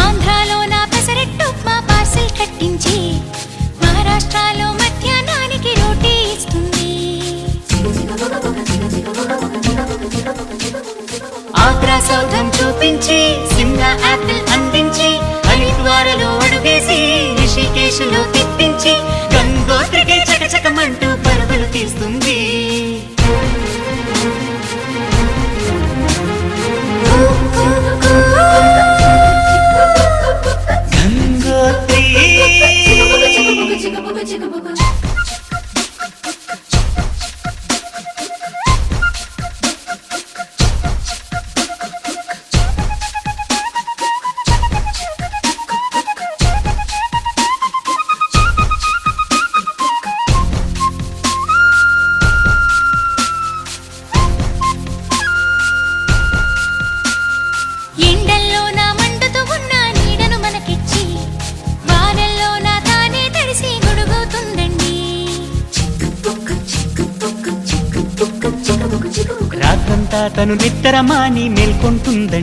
ఆంధ్రాలో నా పెసరెట్టు ఉప్మా పార్సిల్ కట్టించి మహారాష్ట్రలో మధ్యాహ్నానికి రోటీ ఇస్తుంది. ఆగ్రా సౌధం చూపించి సిమ్లా యాపిల్ అందించి హరిద్వారలో అడుగేసి రిషికేశ్లో తిప్పించి గంగోత్రికి చకచకమంటూ పరుగులు తీస్తుంది. ఎండల్లో నా మండుతూ ఉన్న నీడను మనకిచ్చి వానల్లో నా తానే తడిసి గొడుగుతుందండి. రాత్రంతా తను నిద్రమాని మేల్కొంటుందండి.